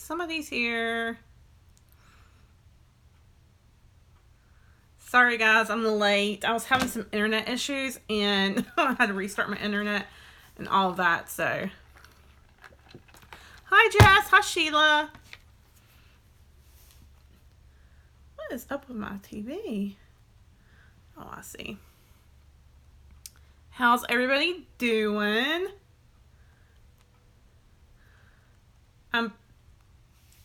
somebody's here. Sorry guys, I'm late. I was having some internet issues and I had to restart my internet and all of that, so. Hi Jess, hi Sheila. What is up with my TV? Oh, I see. How's everybody doing? I'm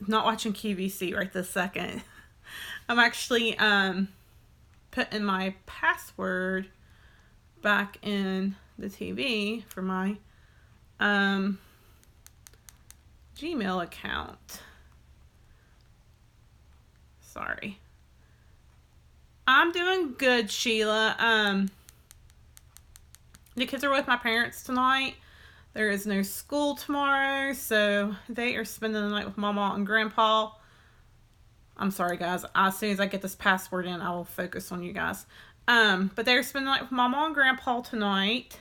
not watching QVC right this second. I'm actually putting my password back in the TV for my Gmail account. Sorry. I'm doing good, Sheila. The kids are with my parents tonight. There is no school tomorrow, so they are spending the night with Mama and Grandpa. I'm sorry, guys. As soon as I get this password in, I will focus on you guys. But they're spending the night with Mama and Grandpa tonight.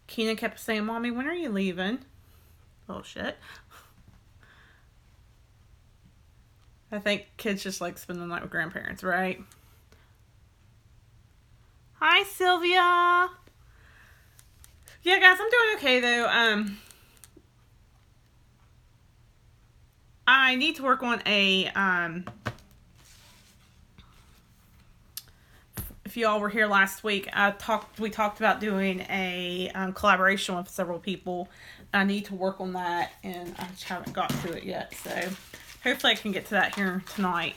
Keenan kept saying, Mommy, when are you leaving? Oh, shit. I think kids just like spending the night with grandparents, right? Hi, Sylvia. Yeah, guys, I'm doing okay, though. I need to work on a, if you all were here last week, we talked about doing a collaboration with several people. I need to work on that, and I just haven't got to it yet, so hopefully I can get to that here tonight.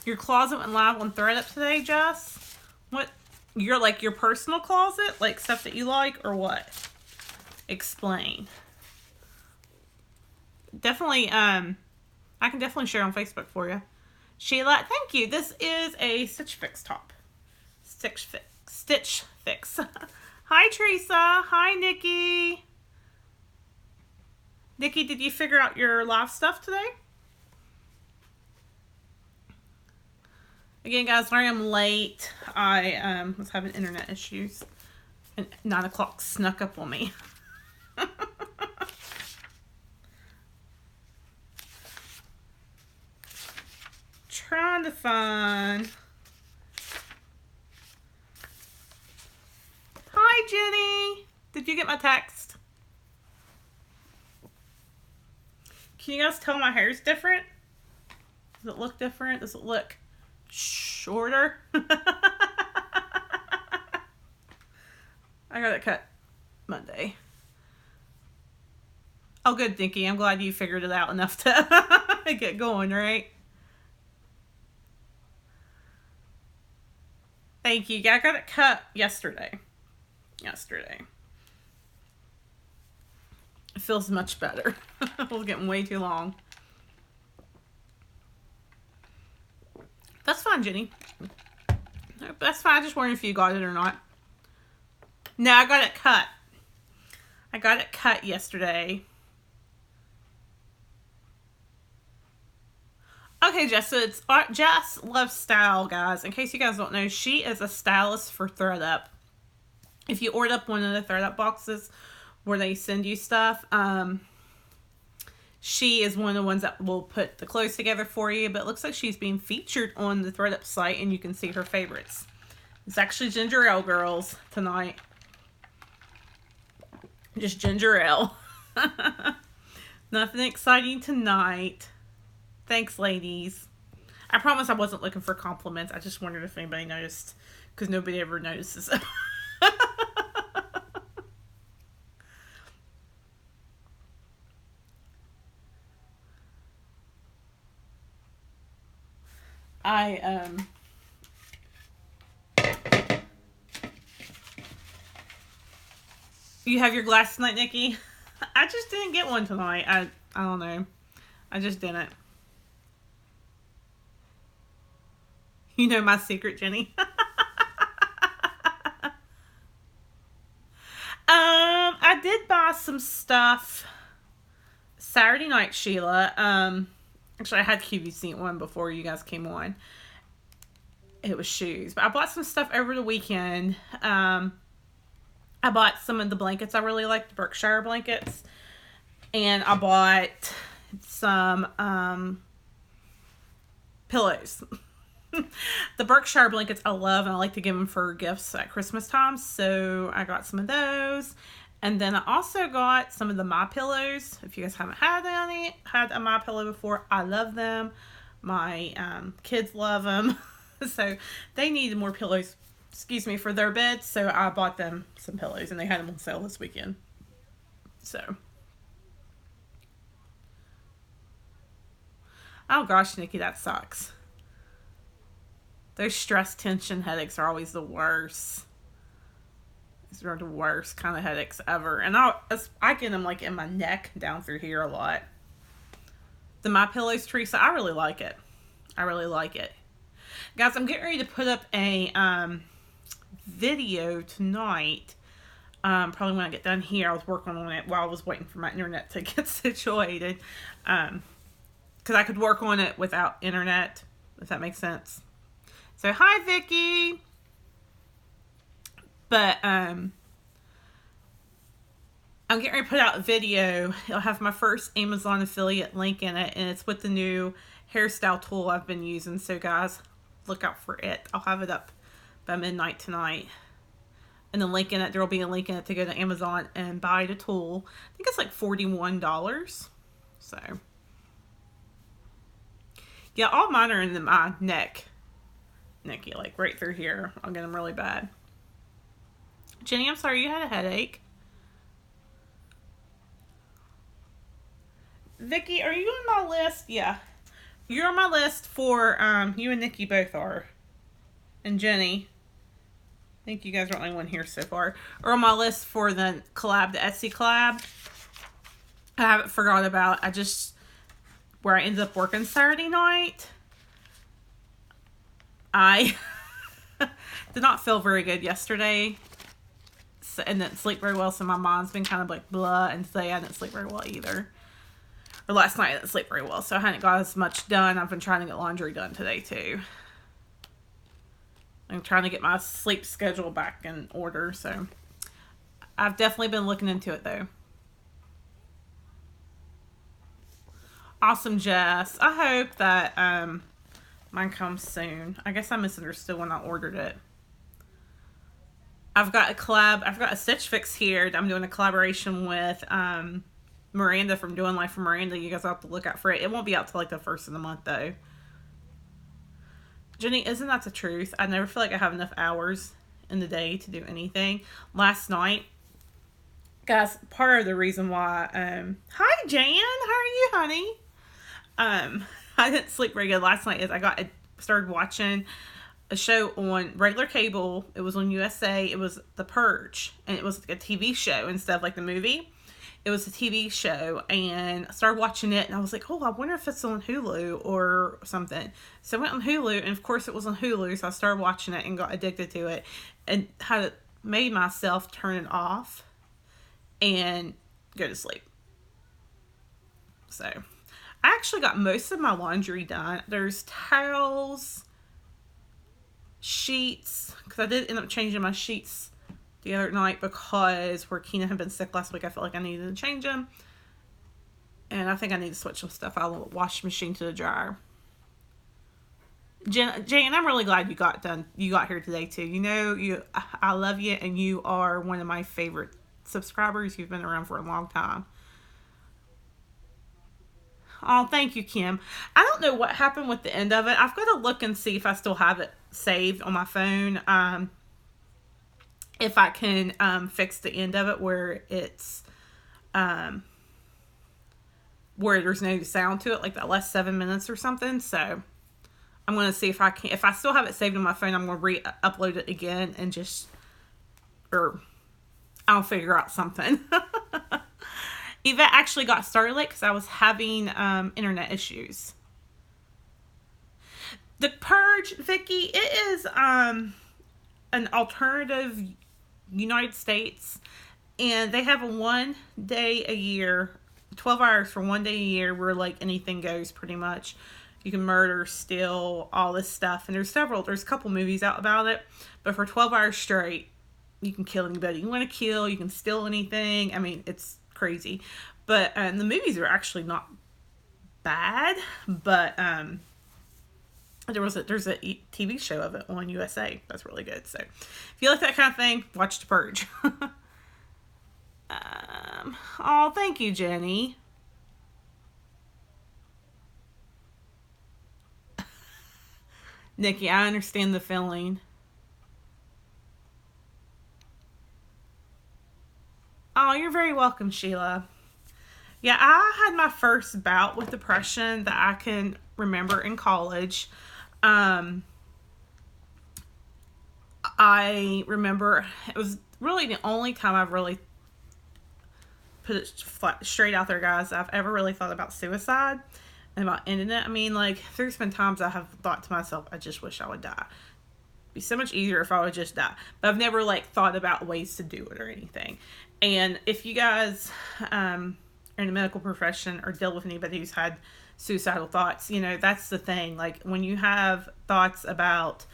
Your closet went live on ThreadUp today, Jess? What? You're like your personal closet? Like stuff that you like, or what? Explain. Definitely, I can definitely share on Facebook for you. Sheila, thank you. This is a Stitch Fix top. Stitch Fix. Hi, Teresa. Hi, Nikki. Nikki, did you figure out your live stuff today? Again, guys, sorry I'm late. I was having internet issues. And 9 o'clock snuck up on me. Trying to find... Hi, Jenny. Did you get my text? Can you guys tell my hair's different? Does it look different? Does it look shorter? I got it cut Monday. Oh, good, Dinky. I'm glad you figured it out enough to get going, right? Thank you. I got it cut yesterday. It feels much better. It was getting way too long. That's fine, Jenny. That's fine. I just wondering if you got it or not. No, I got it cut. I got it cut yesterday. Okay, Jess, so it's Jess Loves Style, guys. In case you guys don't know, she is a stylist for ThreadUp. If you order up one of the ThreadUp boxes where they send you stuff, she is one of the ones that will put the clothes together for you. But it looks like she's being featured on the ThreadUp site, and you can see her favorites. It's actually ginger ale girls tonight. Just ginger ale. Nothing exciting tonight. Thanks, ladies. I promise I wasn't looking for compliments. I just wondered if anybody noticed, because nobody ever notices. You have your glass tonight, Nikki? I just didn't get one tonight. I don't know. I just didn't. You know my secret, Jenny. I did buy some stuff Saturday night, Sheila. Actually, I had QVC one before you guys came on. It was shoes. But I bought some stuff over the weekend. I bought some of the blankets I really like, the Berkshire blankets. And I bought some pillows. The Berkshire blankets I love, and I like to give them for gifts at Christmas time. So I got some of those. And then I also got some of the My Pillows. If you guys haven't had a My Pillow before, I love them. My kids love them. So they needed more pillows, for their beds. So I bought them some pillows, and they had them on sale this weekend. So. Oh gosh, Nikki, that sucks. Those stress tension headaches are always the worst. These are the worst kind of headaches ever. And I get them like in my neck down through here a lot. The My Pillows, Teresa, I really like it. I really like it. Guys, I'm getting ready to put up a video tonight. Probably when I get done here. I was working on it while I was waiting for my internet to get situated. Because I could work on it without internet, if that makes sense. So, hi, Vicky. But, I'm getting ready to put out a video. It'll have my first Amazon affiliate link in it, and it's with the new hairstyle tool I've been using. So, guys, look out for it. I'll have it up by midnight tonight. And the link in it, there will be a link in it to go to Amazon and buy the tool. I think it's like $41. So, yeah, all mine are in my neck, Nikki, like right through here. I'll get them really bad. Jenny, I'm sorry, you had a headache. Vicky, are you on my list? Yeah. You're on my list for, you and Nikki both are. And Jenny. I think you guys are the only one here so far. Or on my list for the collab, the Etsy collab. I haven't forgot about, where I ended up working Saturday night. I did not feel very good yesterday. And didn't sleep very well, so my mind's been kind of like blah, and today I didn't sleep very well either. Or last night I didn't sleep very well, so I hadn't got as much done. I've been trying to get laundry done today too. I'm trying to get my sleep schedule back in order, so I've definitely been looking into it though. Awesome, Jess. I hope that mine comes soon. I guess I misunderstood when I ordered it. I've got a Stitch Fix here that I'm doing a collaboration with Miranda from Doing Life for Miranda. You guys will have to look out for it. It won't be out till like the first of the month though. Jenny, isn't that the truth? I never feel like I have enough hours in the day to do anything. Last night, guys, part of the reason why, hi Jan, how are you, honey? I didn't sleep very good last night is I started watching a show on regular cable. It was on USA. It was The Purge, and it was like a TV show instead of like the movie. It was a TV show, and I started watching it, and I was like, oh, I wonder if it's on Hulu or something. So I went on Hulu, and of course it was on Hulu, so I started watching it and got addicted to it, and had made myself turn it off and go to sleep. So I actually got most of my laundry done. There's towels, sheets, because I did end up changing my sheets the other night because where Keena had been sick last week, I felt like I needed to change them. And I think I need to switch some stuff out of the washing machine to the dryer. Jane, I'm really glad you got here today too. You know, I love you, and you are one of my favorite subscribers. You've been around for a long time. Oh, thank you, Kim. I don't know what happened with the end of it. I've got to look and see if I still have it saved on my phone. If I can fix the end of it where it's where there's no sound to it, like that last 7 minutes or something. So I'm going to see if I can. If I still have it saved on my phone, I'm going to re-upload it again and I'll figure out something. Yvette actually got started late because I was having internet issues. The Purge, Vicky, it is an alternative United States, and they have a 1 day a year, 12 hours for 1 day a year where like anything goes pretty much. You can murder, steal, all this stuff, and there's a couple movies out about it, but for 12 hours straight, you can kill anybody you want to kill. You can steal anything. I mean, it's crazy. But the movies are actually not bad. But there's a TV show of it on USA that's really good. So if you like that kind of thing, watch The Purge. Oh, thank you, Jenny. Nikki, I understand the feeling. Oh, you're very welcome, Sheila. Yeah, I had my first bout with depression that I can remember in college. I remember it was really the only time I've really put it straight out there, guys. I've ever really thought about suicide and about ending it. I mean, like, there's been times I have thought to myself, I just wish I would die. It'd be so much easier if I would just die. But I've never, like, thought about ways to do it or anything. And if you guys are in the medical profession or deal with anybody who's had suicidal thoughts, you know, that's the thing. Like, when you have thoughts about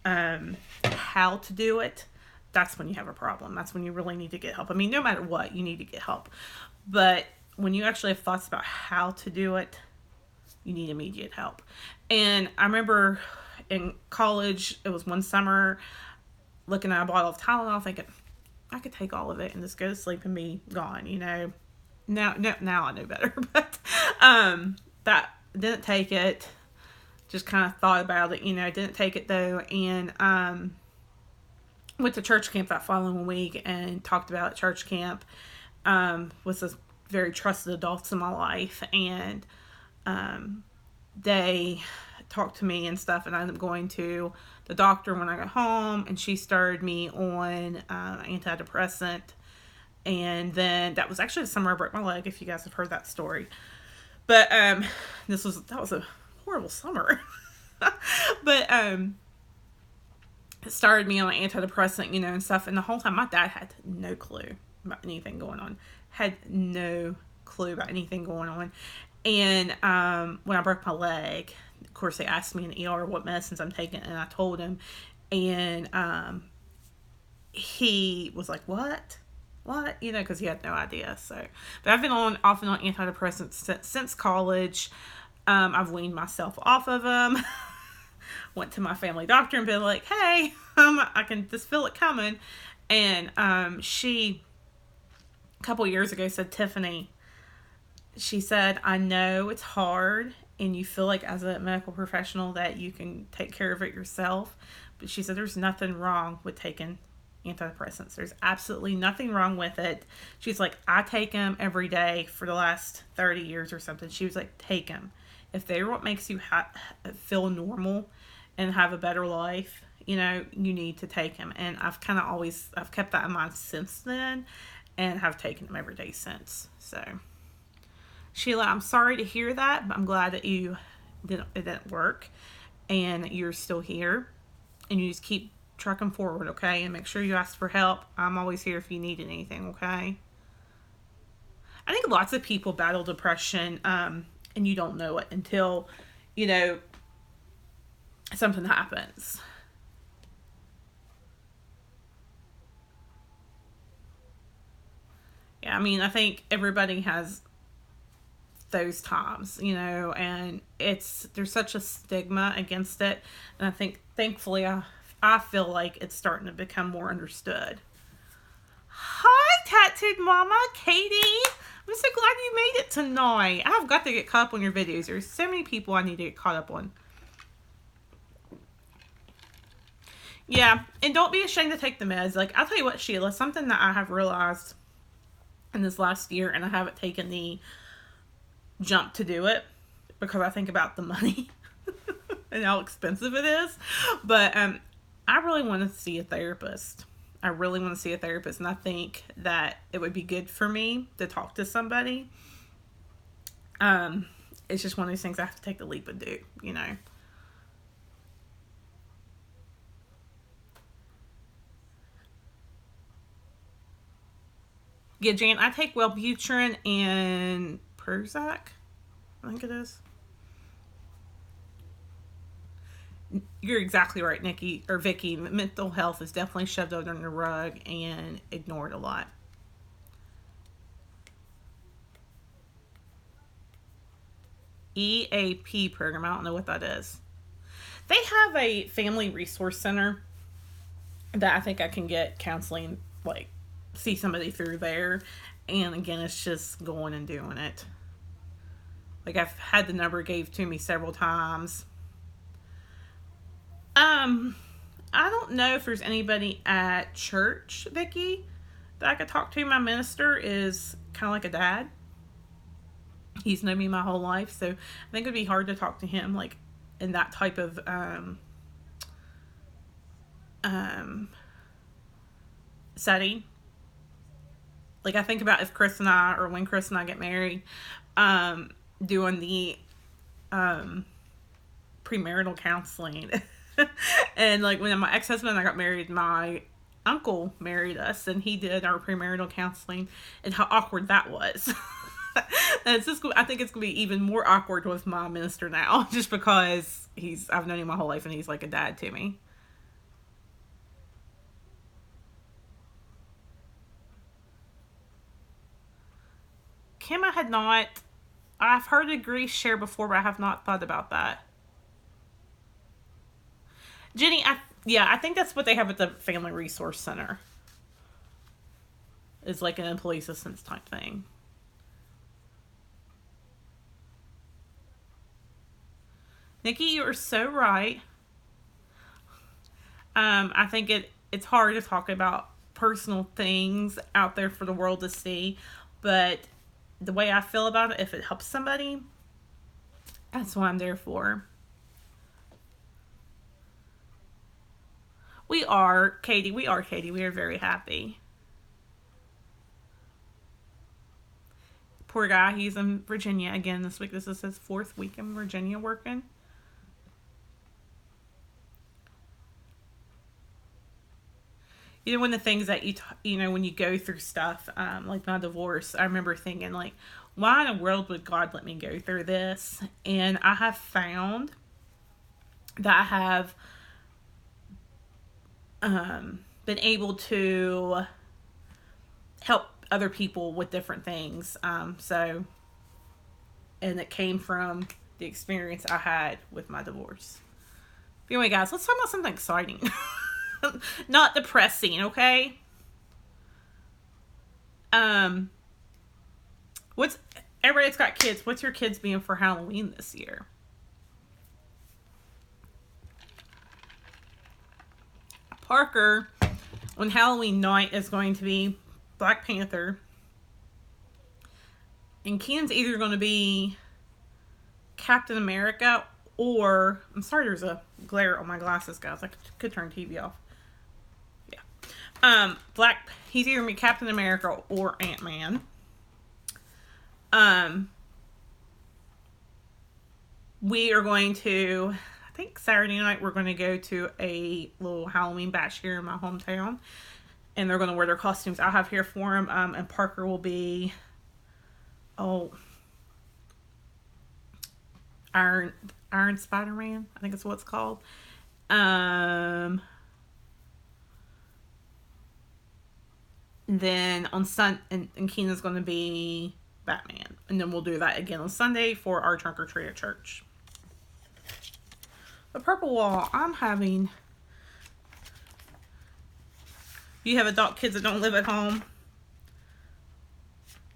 how to do it, that's when you have a problem. That's when you really need to get help. I mean, no matter what, you need to get help. But when you actually have thoughts about how to do it, you need immediate help. And I remember in college, it was one summer, looking at a bottle of Tylenol, thinking, I could take all of it and just go to sleep and be gone, you know. Now I know better. But that didn't take it. Just kind of thought about it, you know. Didn't take it, though. And went to church camp that following week and talked about church camp with some very trusted adults in my life. And they talked to me and stuff, and I ended up going to the doctor when I got home, and she started me on antidepressant. And then that was actually the summer I broke my leg, if you guys have heard that story. But that was a horrible summer. But it started me on an antidepressant, you know, and stuff. And the whole time, my dad had no clue about anything going on. Had no clue about anything going on. And when I broke my leg, of course, they asked me in the ER what medicines I'm taking, and I told him. And he was like, what? You know, because he had no idea. So, but I've been off and on antidepressants since college. I've weaned myself off of them. Went to my family doctor and been like, hey, I can just feel it coming. And she, a couple years ago, said, Tiffany, she said, I know it's hard and you feel like as a medical professional that you can take care of it yourself. But she said, there's nothing wrong with taking antidepressants. There's absolutely nothing wrong with it. She's like, I take them every day for the last 30 years or something. She was like, take them. If they're what makes you feel normal and have a better life, you know, you need to take them. And I've kept that in mind since then and have taken them every day since. So, Sheila, I'm sorry to hear that, but I'm glad that it didn't work and you're still here and you just keep trucking forward, okay? And make sure you ask for help. I'm always here if you need anything, okay? I think lots of people battle depression, and you don't know it until, you know, something happens. Yeah, I mean, I think everybody has those times, you know, and there's such a stigma against it. And I think, thankfully, I feel like it's starting to become more understood. Hi, Tattooed Mama, Katie. I'm so glad you made it tonight. I've got to get caught up on your videos. There's so many people I need to get caught up on. Yeah, and don't be ashamed to take the meds. Like, I'll tell you what, Sheila, something that I have realized in this last year, and I haven't taken the jump to do it because I think about the money and how expensive it is. But I really want to see a therapist. I really want to see a therapist, and I think that it would be good for me to talk to somebody. It's just one of those things I have to take the leap and do, you know. Yeah, Jan, I take Wellbutrin and Prozac, I think it is. you're exactly right, Nikki or Vicky. Mental health is definitely shoved under the rug and ignored a lot. EAP program. I don't know what that is. They have a family resource center that I think I can get counseling, like see somebody through there. And again, it's just going and doing it. Like I've had the number gave to me several times. Um, I don't know if there's anybody at church, Vicky, that I could talk to. My minister is kind of like a dad. He's known me my whole life, so I think it'd be hard to talk to him like in that type of um, setting. Like I think about if Chris and I, or when Chris and I get married, doing the premarital counseling. And like when my ex-husband and I got married, my uncle married us and he did our premarital counseling, and how awkward that was. And it's just, I think it's gonna be even more awkward with my minister now, just because I've known him my whole life and he's like a dad to me. Kim, I had not, I've heard of grief share before, but I have not thought about that. Jenny, yeah, I think that's what they have at the Family Resource Center. It's like an employee assistance type thing. Nikki, you are so right. I think it's hard to talk about personal things out there for the world to see, but the way I feel about it, if it helps somebody, that's what I'm there for. We are, Katie. We are, Katie. We are very happy. Poor guy. He's in Virginia again this week. This is his 4th week in Virginia working. You know, one of the things that you know, when you go through stuff, like my divorce, I remember thinking, like, why in the world would God let me go through this? And I have found that I have been able to help other people with different things. And it came from the experience I had with my divorce. But anyway, guys, let's talk about something exciting. Not depressing, okay? What's everybody's got kids? What's your kids being for Halloween this year? Parker, on Halloween night, is going to be Black Panther. And Keenan's either going to be Captain America or... I'm sorry, there's a glare on my glasses, guys. I could turn TV off. Yeah. He's either going to be Captain America or Ant-Man. We are going to... I think Saturday night we're going to go to a little Halloween bash here in my hometown. And they're going to wear their costumes I have here for them. And Parker will be... Iron Spider-Man, I think it's what it's called. Then on and Keenan's going to be Batman. And then we'll do that again on Sunday for our trunk or treat at church. The Purple Wall, I'm having... You have adult kids that don't live at home.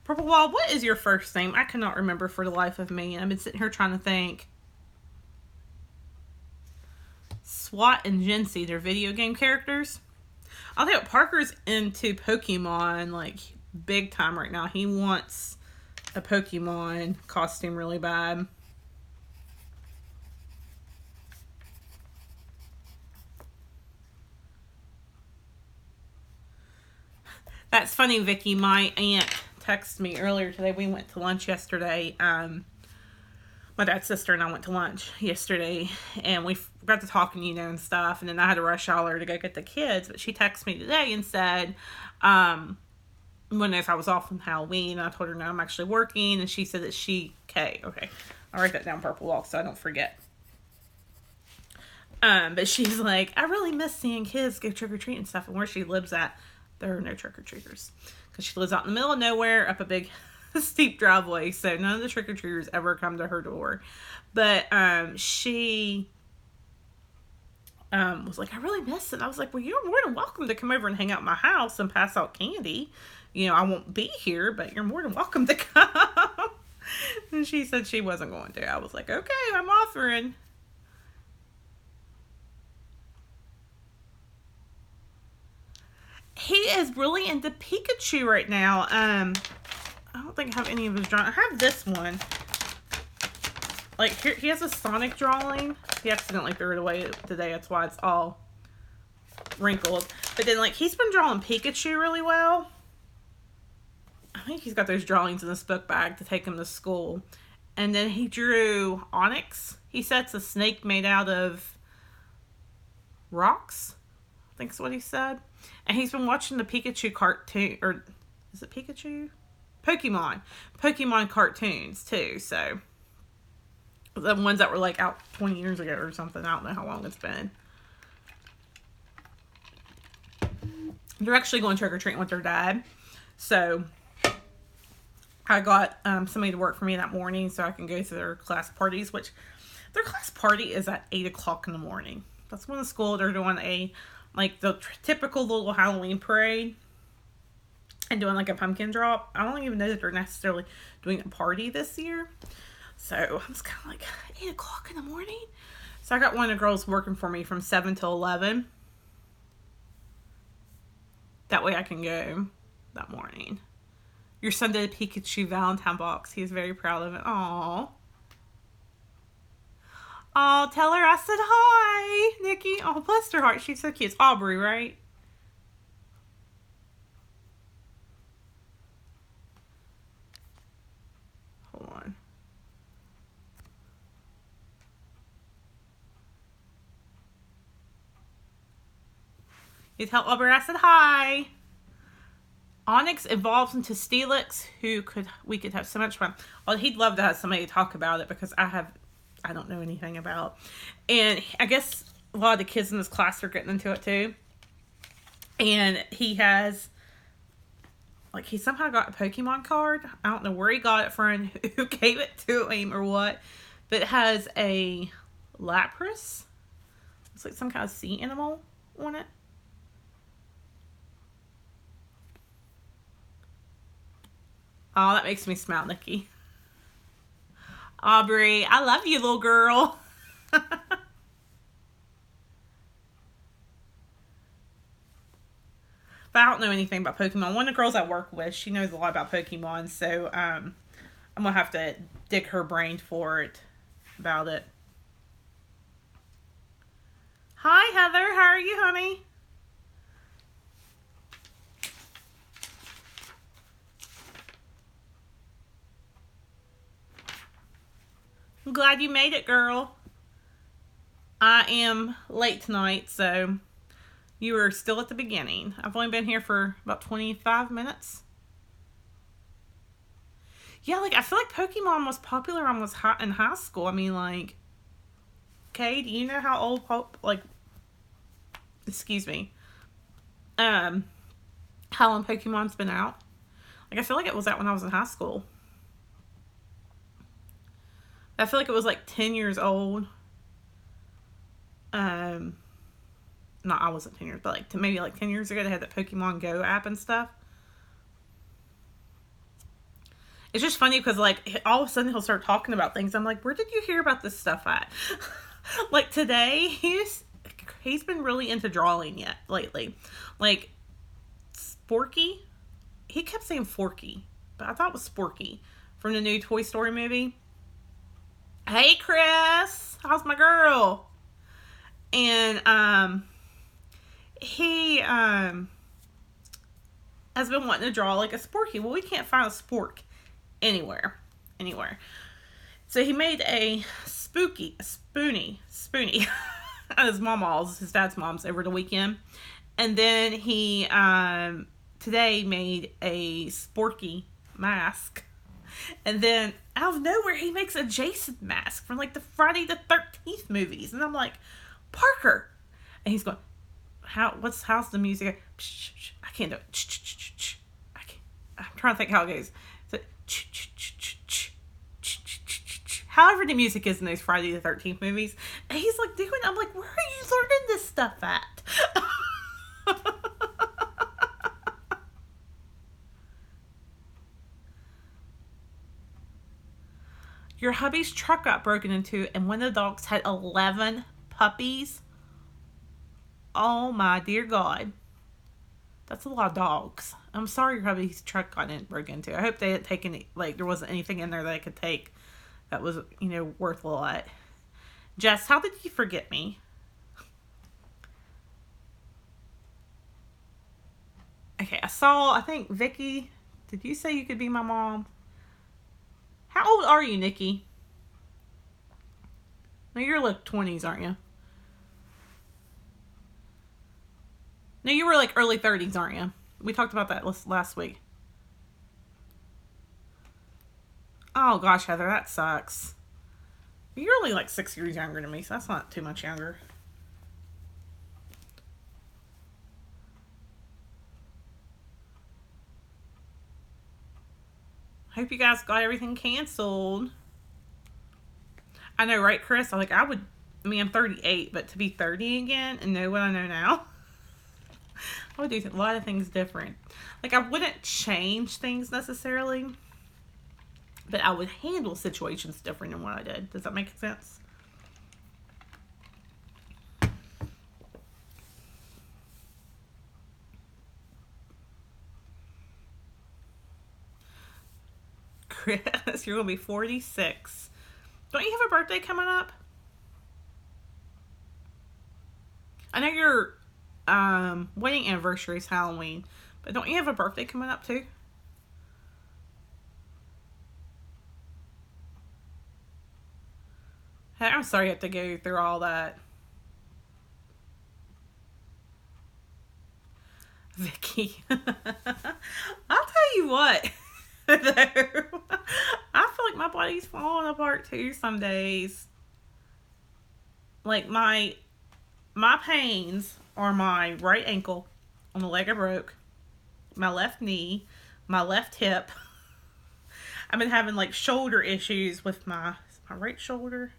Purple Wall, what is your first name? I cannot remember for the life of me. I've been sitting here trying to think. SWAT and Jinxie, they're video game characters. I'll tell you what, Parker's into Pokemon, like, big time right now. He wants a Pokemon costume really bad. That's funny, Vicky. My aunt texted me earlier today. We went to lunch yesterday. My dad's sister and I went to lunch yesterday, and we got to talking, and stuff. And then I had to rush holler to go get the kids. But she texted me today and said, when if I was off on Halloween, I told her no, I'm actually working, and she said that okay, I'll write that down, Purple Wall, so I don't forget. But she's like, I really miss seeing kids go trick-or-treat and stuff. And where she lives at, there are no trick-or-treaters. Because she lives out in the middle of nowhere, up a big, steep driveway. So none of the trick-or-treaters ever come to her door. But she was like, I really miss it. And I was like, well, you're more than welcome to come over and hang out at my house and pass out candy. You know, I won't be here, but you're more than welcome to come. And she said she wasn't going to. I was like, okay, I'm offering. He is really into Pikachu right now. I don't think I have any of his drawings. I have this one. Like, here, he has a Sonic drawing. He accidentally threw it away today. That's why it's all wrinkled. But then, like, he's been drawing Pikachu really well. I think he's got those drawings in this book bag to take him to school. And then he drew Onyx. He said it's a snake made out of rocks. I think that's what he said. And he's been watching the Pikachu cartoon, or is it Pikachu? Pokemon cartoons too. So the ones that were like out 20 years ago or something. I don't know how long it's been. They're actually going trick-or-treating with their dad. So I got somebody to work for me that morning so I can go to their class parties, which their class party is at 8 o'clock in the morning. That's when the school, they're doing like the typical little Halloween parade and doing like a pumpkin drop. I don't even know that they're necessarily doing a party this year. So I was kind of like, 8 o'clock in the morning? So I got one of the girls working for me from 7 till 11. That way I can go that morning. Your son did a Pikachu Valentine box. He was very proud of it. Aww. Oh, tell her I said hi, Nikki. Oh, bless her heart. She's so cute. It's Aubrey, right? Hold on. You tell Aubrey I said hi. Onyx evolves into Steelix, we could have so much fun. Well, he'd love to have somebody to talk about it because I don't know anything about. And I guess a lot of the kids in this class are getting into it too. And he has, like, he somehow got a Pokemon card. I don't know where he got it from, who gave it to him or what. But it has a Lapras. It's like some kind of sea animal on it. Oh, that makes me smile, Nikki. Aubrey, I love you, little girl. But I don't know anything about Pokemon. One of the girls I work with, she knows a lot about Pokemon, so I'm going to have to dig her brain for it, about it. Hi, Heather. How are you, honey? I'm glad you made it, girl. I am late tonight, so you are still at the beginning. I've only been here for about 25 minutes. Yeah, like, I feel like Pokemon was popular when I was in high school. I mean, like, Kay, do you know how old, excuse me, how long Pokemon's been out? Like, I feel like it was out when I was in high school. I feel like it was like 10 years old. No, I wasn't 10 years, but like maybe like 10 years ago they had that Pokemon Go app and stuff. It's just funny because like all of a sudden he'll start talking about things. I'm like, where did you hear about this stuff at? Like today, he's been really into drawing lately. Like Sporky, he kept saying Forky, but I thought it was Sporky from the new Toy Story movie. Hey, Chris. How's my girl? And, he, has been wanting to draw like a Sporky. Well, we can't find a Spork anywhere. So he made a Spoonie. His dad's mom's over the weekend. And then he, today made a Sporky mask. And then out of nowhere, he makes a Jason mask from like the Friday the 13th movies. And I'm like, Parker. And he's going, how's the music? I can't do it. I'm trying to think how it goes. So, however the music is in those Friday the 13th movies. And he's like doing, I'm like, where are you learning this stuff at? Your hubby's truck got broken into and one of the dogs had 11 puppies. Oh my dear God. That's a lot of dogs. I'm sorry your hubby's truck got broken into. I hope they didn't take any, like there wasn't anything in there that I could take that was, worth a lot. Jess, how did you forget me? Okay, I think Vicky, did you say you could be my mom? How old are you, Nikki? No, you're like 20s, aren't you? No, you were like early 30s, aren't you? We talked about that last week. Oh gosh, Heather, that sucks. You're only like 6 years younger than me, so that's not too much younger. Hope you guys got everything canceled. I know, right, Chris? I'm 38, but to be 30 again and know what I know now, I would do a lot of things different. Like, I wouldn't change things necessarily, but I would handle situations different than what I did. Does that make sense? Chris, you're going to be 46. Don't you have a birthday coming up? I know your wedding anniversary is Halloween, but don't you have a birthday coming up too? Hey, I'm sorry you have to go through all that. Vicky. I'll tell you what. Though, I feel like my body's falling apart too some days. Like my pains are my right ankle on the leg I broke, my left knee, my left hip. I've been having like shoulder issues with my right shoulder.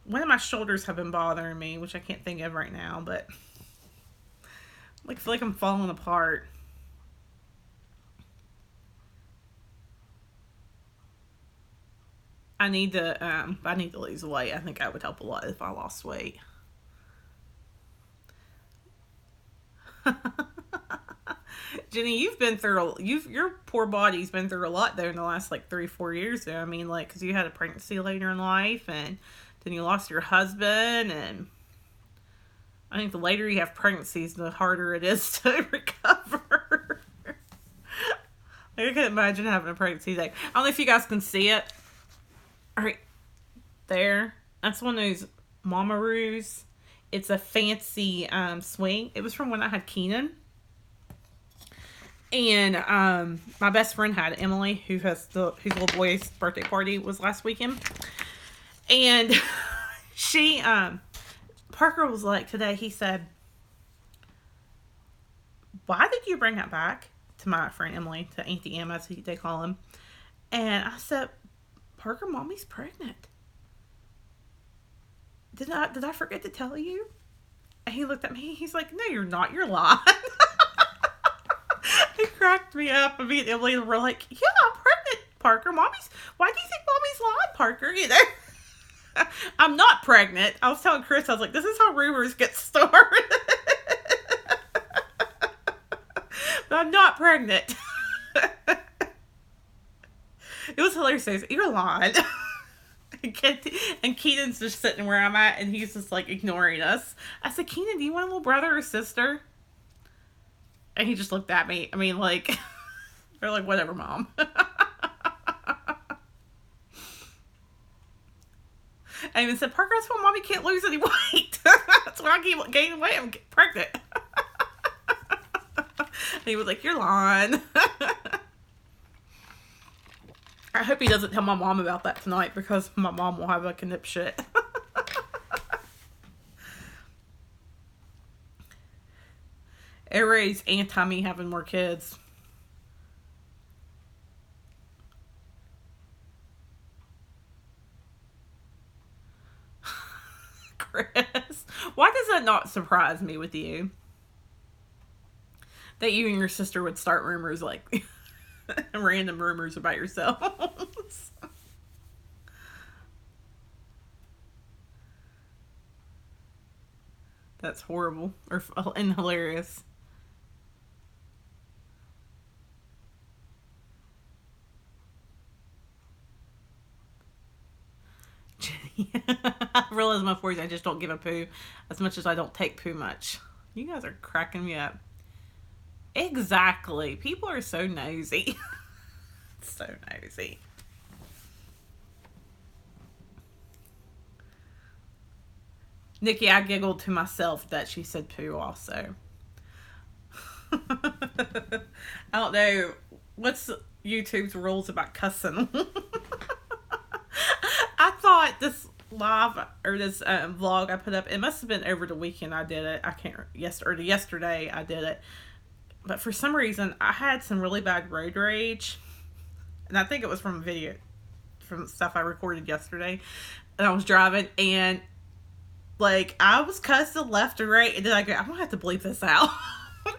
One of my shoulders have been bothering me, which I can't think of right now, but I feel like I'm falling apart. I need to lose weight. I think that would help a lot if I lost weight. Jenny, your poor body's been through a lot though in the last 3-4 years though. I mean, because you had a pregnancy later in life, and then you lost your husband, and I think the later you have pregnancies, the harder it is to recover. I can imagine having a pregnancy day. I don't know if you guys can see it. Right there. That's one of those Mamaroos. It's a fancy swing. It was from when I had Keenan. And my best friend had Emily, whose little boy's birthday party was last weekend. And she, Parker was like today, he said, why did you bring that back to my friend Emily, to Auntie Em, as they call him? And I said, Parker, Mommy's pregnant. Did I forget to tell you? And he looked at me. He's like, no, you're not. You're lying. He cracked me up immediately. We're like, yeah, I'm pregnant, Parker. Why do you think Mommy's lying, Parker? I'm not pregnant. I was telling Chris, I was like, this is how rumors get started. But I'm not pregnant. It was hilarious. You're lying. And Keenan's just sitting where I'm at, and he's just ignoring us. I said, Keenan, do you want a little brother or sister? And he just looked at me. I mean, they're like, whatever, Mom. I even said, Parker, that's why Mommy can't lose any weight. That's why I keep gaining weight. I'm getting pregnant. And he was like, you're lying. I hope he doesn't tell my mom about that tonight, because my mom will have a nip shit. Everybody's anti me having more kids. Chris, why does that not surprise me with you? That you and your sister would start rumors like random rumors about yourselves. That's horrible and hilarious. Jenny, I realize my 40s, I just don't give a poo as much as I don't take poo much. You guys are cracking me up. Exactly. People are so nosy. So nosy. Nikki, I giggled to myself that she said poo also. I don't know. What's YouTube's rules about cussing? I thought this live or this vlog I put up, it must have been over the weekend I did it. I can't, yesterday I did it. But for some reason, I had some really bad road rage. And I think it was from a video, from stuff I recorded yesterday. And I was driving and like I was cussing left and right. And then I go, I'm going to have to bleep this out. And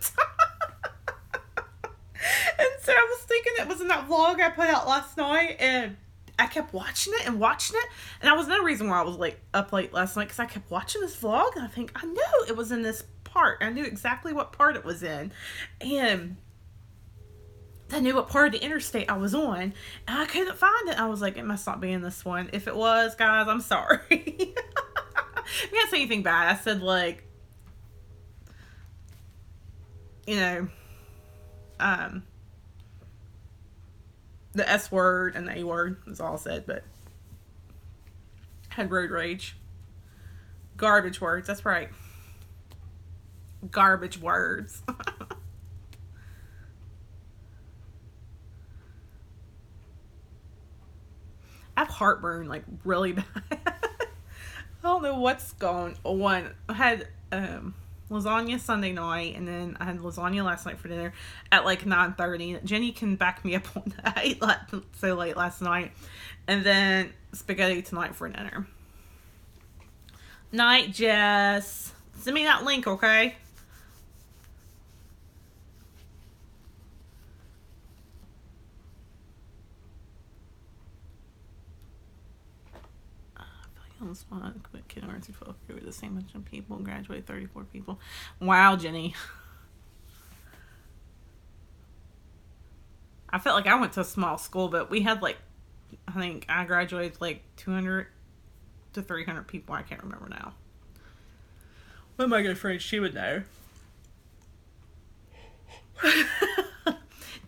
so I was thinking it was in that vlog I put out last night. And I kept watching it and watching it. And that was another reason why I was like up late last night. Because I kept watching this vlog. And I think, I knew it was in this part. I knew exactly what part it was in. And I knew what part of the interstate I was on. And I couldn't find it. I was like, it must not be in this one. If it was, guys, I'm sorry. I can't say anything bad. I said like, you know, the S word and the A word is all I said, but had road rage. Garbage words, that's right. Garbage words. I have heartburn like really bad. I don't know what's going on. I had lasagna Sunday night, and then I had lasagna last night for dinner at like 9:30. Jenny can back me up on that. I ate so late last night. And then spaghetti tonight for dinner. Night, Jess. Send me that link, okay? On the spot, quit kindergarten through 12th grade with the same bunch of people, graduated 34 people. Wow, Jenny. I felt like I went to a small school, but we had like, I think I graduated like 200 to 300 people. I can't remember now. But my good friend, she would know. Do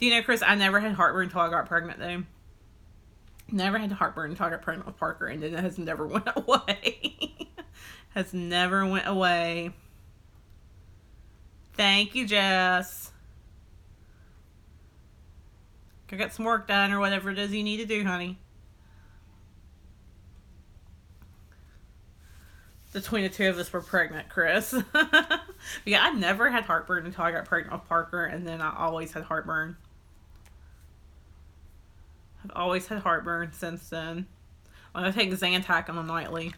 you know, Chris, I never had heartburn until I got pregnant, though. Never had heartburn until I got pregnant with Parker, and then it has never went away. Has never went away. Thank you, Jess. Go get some work done or whatever it is you need to do, honey. Between the two of us, we're pregnant, Chris. Yeah, I never had heartburn until I got pregnant with Parker, and then I always had heartburn. I've always had heartburn since then. I take Zantac on a nightly.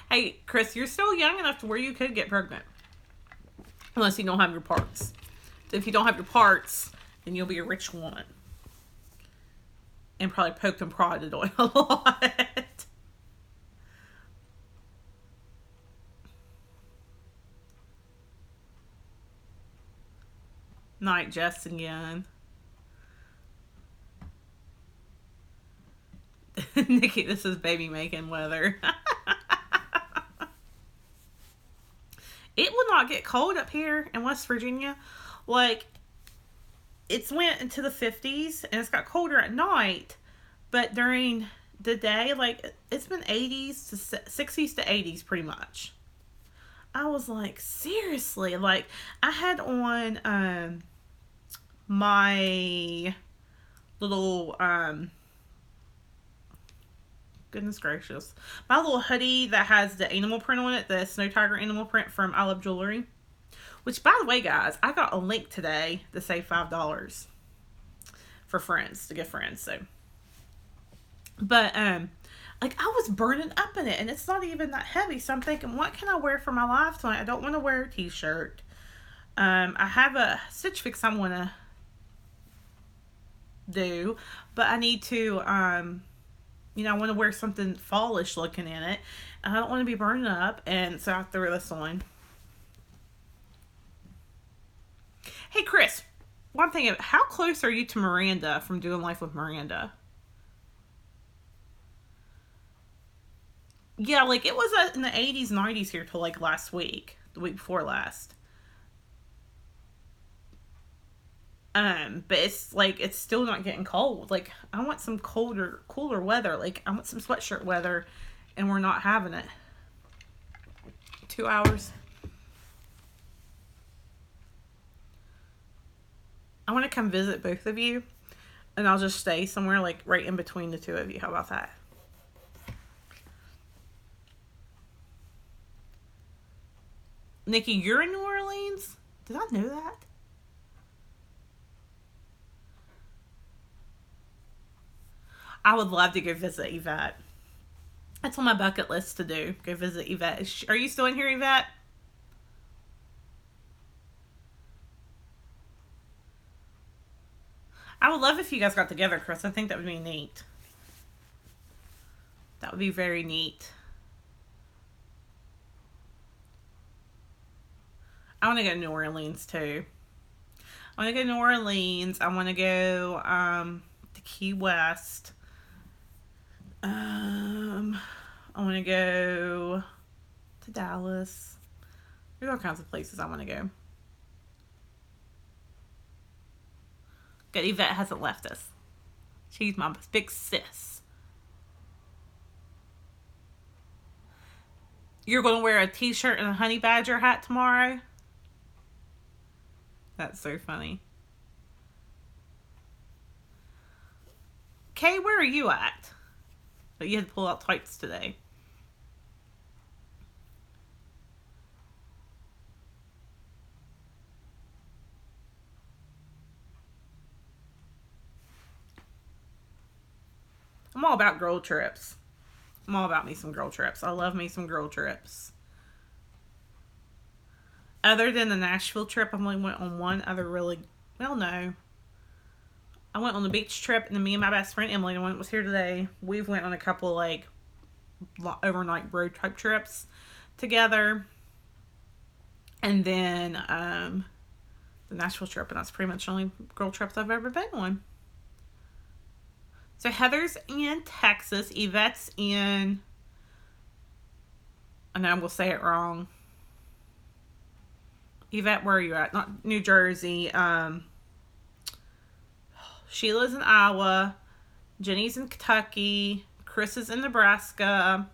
Hey, Chris, you're still young enough to where you could get pregnant. Unless you don't have your parts. If you don't have your parts, then you'll be a rich woman. And probably poked and prodded on a lot. Night, Jess, again. Nikki, this is baby making weather. It will not get cold up here in West Virginia. Like, it's went into the 50s and it's got colder at night. But during the day, like, it's been 80s to 60s to 80s pretty much. I was like, seriously? Like, I had on my little Goodness gracious. My little hoodie that has the animal print on it, the Snow Tiger animal print from I Love Jewelry. Which, by the way, guys, I got a link today to save $5 for friends, to give friends. So, but like I was burning up in it, and it's not even that heavy. So I'm thinking, what can I wear for my live tonight? I don't want to wear a t-shirt. I have a Stitch Fix I want to do, but I need to I want to wear something fallish looking in it, and I don't want to be burning up, and so I threw this on. Hey Chris, one thing, how close are you to Miranda from Doing Life with Miranda? Yeah, like it was in the 80s, 90s here till like last week, the week before last. But it's like it's still not getting cold. Like I want some cooler weather. Like I want some sweatshirt weather, and we're not having it. 2 hours. I want to come visit both of you, and I'll just stay somewhere like right in between the two of you. How about that? Nikki, you're in New Orleans? Did I know that? I would love to go visit Yvette. That's on my bucket list to do. Go visit Yvette. Are you still in here, Yvette? I would love if you guys got together, Chris. I think that would be neat. That would be very neat. I want to go to New Orleans too. I want to go to New Orleans. I want to go to Key West. I want to go to Dallas. There's all kinds of places I want to go. Good, Yvette hasn't left us. She's my big sis. You're going to wear a t-shirt and a honey badger hat tomorrow? That's so funny. Kay, where are you at? But you had to pull out tights today. I'm all about girl trips. I'm all about me some girl trips. I love me some girl trips. Other than the Nashville trip, I only went on one other really... Well, no. I went on the beach trip, and then me and my best friend Emily, the one that was here today, we went on a couple like overnight road type trips together. And then the Nashville trip, and that's pretty much the only girl trips I've ever been on. So Heather's in Texas. Yvette's in... I know I'm going to say it wrong. Yvette, where are you at? Not New Jersey. Sheila's in Iowa. Jenny's in Kentucky. Chris is in Nebraska.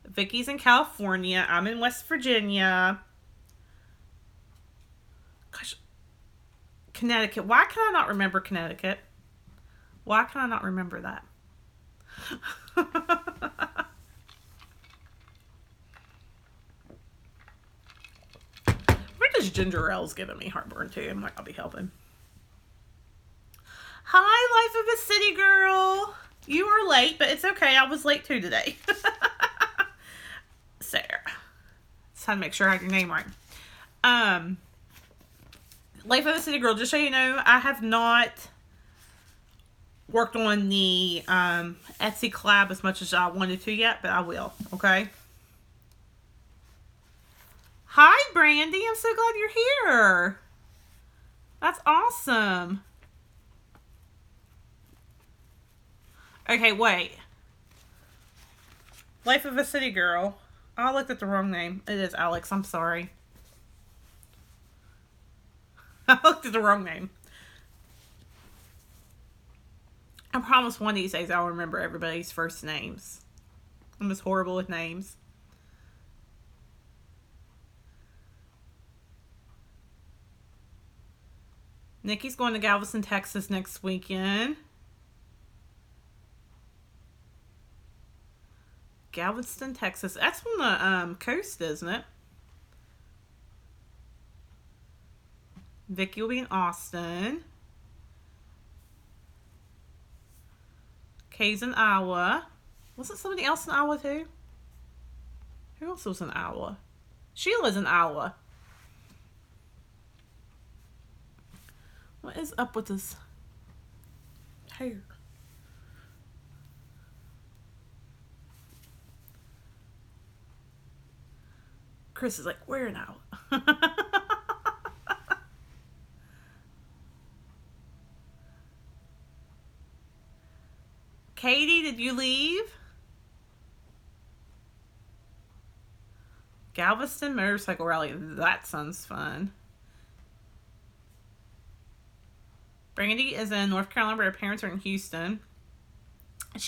Vicky's in California. I'm in West Virginia. Gosh. Connecticut. Why can I not remember Connecticut? Why can I not remember that? Where does ginger ale's giving me heartburn too? I might not be helping. Hi, Life of a City Girl. You are late, but it's okay. I was late too today. Sarah. Just had to make sure I had your name right. Life of a City Girl, just so you know, I have not worked on the Etsy collab as much as I wanted to yet, but I will, okay? Hi, Brandy. I'm so glad you're here. That's awesome. Okay, wait. Life of a City Girl. I looked at the wrong name. It is Alex. I'm sorry. I looked at the wrong name. I promise one of these days I'll remember everybody's first names. I'm just horrible with names. Nikki's going to Galveston, Texas next weekend. Galveston, Texas. That's from the coast, isn't it? Vicky will be in Austin. Kay's in Iowa. Wasn't somebody else in Iowa too? Who else was in Iowa? Sheila's in Iowa. What is up with this hair? Chris is like, where now? Katie, did you leave? Galveston Motorcycle Rally. That sounds fun. Brandy is in North Carolina, but her parents are in Houston.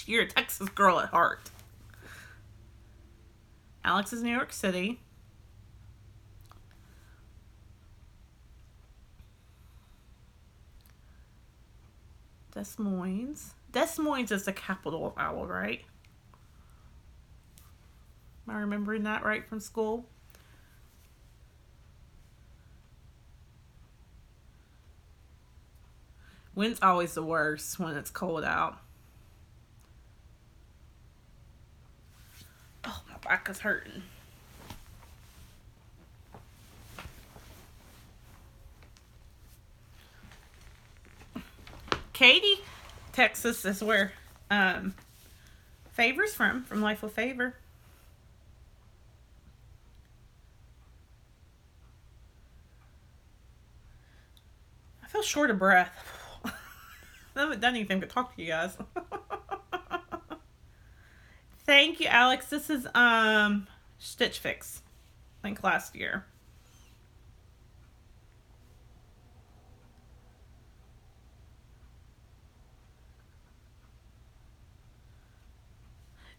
You're a Texas girl at heart. Alex is New York City. Des Moines. Des Moines is the capital of Iowa, right? Am I remembering that right from school? Wind's always the worst when it's cold out. Oh, my back is hurting. Katy, Texas is where Favor's from Life of Favor. I feel short of breath. I haven't done anything but talk to you guys. Thank you, Alex. This is Stitch Fix. I think last year.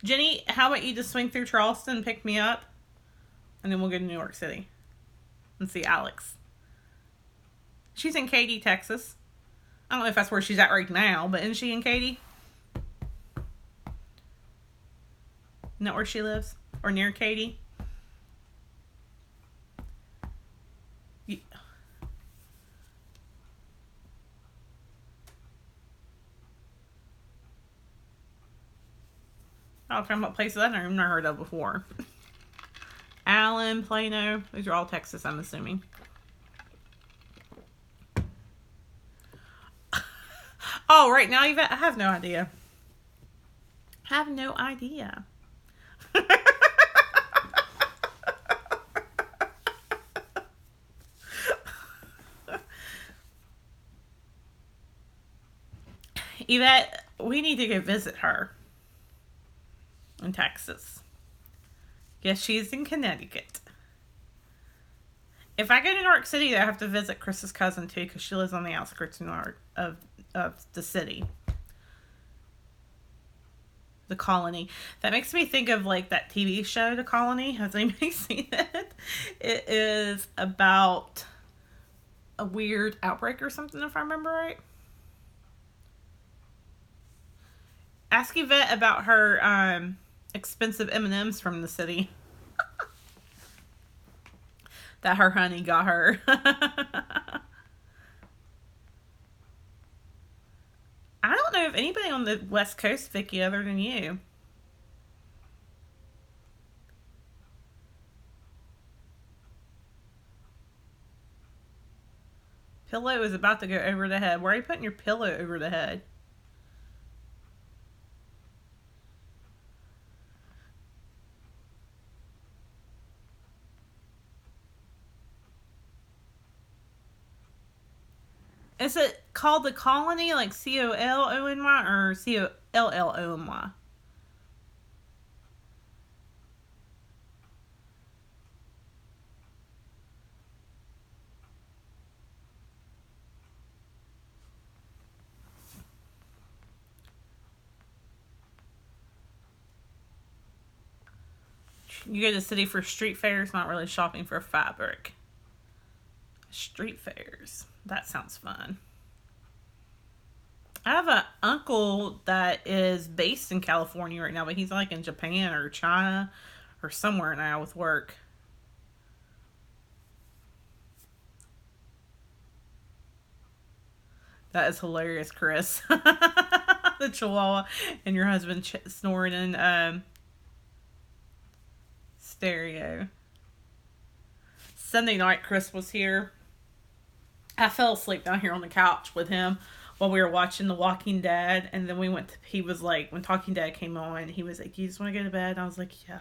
Jenny, how about you just swing through Charleston and pick me up? And then we'll go to New York City and see Alex. She's in Katy, Texas. I don't know if that's where she's at right now, but isn't she in Katy? Isn't that where she lives? Or near Katy? Yeah. I was talking about places I've never heard of before. Allen, Plano. These are all Texas, I'm assuming. Oh, right now, Yvette, I have no idea. Have no idea. Yvette, we need to go visit her in Texas. Yes, she's in Connecticut. If I go to New York City, I have to visit Chris's cousin too, because she lives on the outskirts of the city. The Colony. That makes me think of like that TV show, The Colony. Has anybody seen it? It is about a weird outbreak or something, if I remember right. Ask Yvette about her expensive M&Ms from the city that her honey got her. I don't know if anybody on the West Coast, Vicky, other than you. Pillow is about to go over the head. Where are you putting your pillow over the head? Is it called The Colony, like Colony, or Collomy? You go to the city for street fairs, not really shopping for fabric. Street fairs. That sounds fun. I have an uncle that is based in California right now, but he's like in Japan or China or somewhere now with work. That is hilarious, Chris. The Chihuahua and your husband snoring in stereo. Sunday night, Chris was here. I fell asleep down here on the couch with him while we were watching The Walking Dead, and then we went. He was like, when Talking Dead came on, he was like, "You just want to go to bed?" And I was like, "Yeah."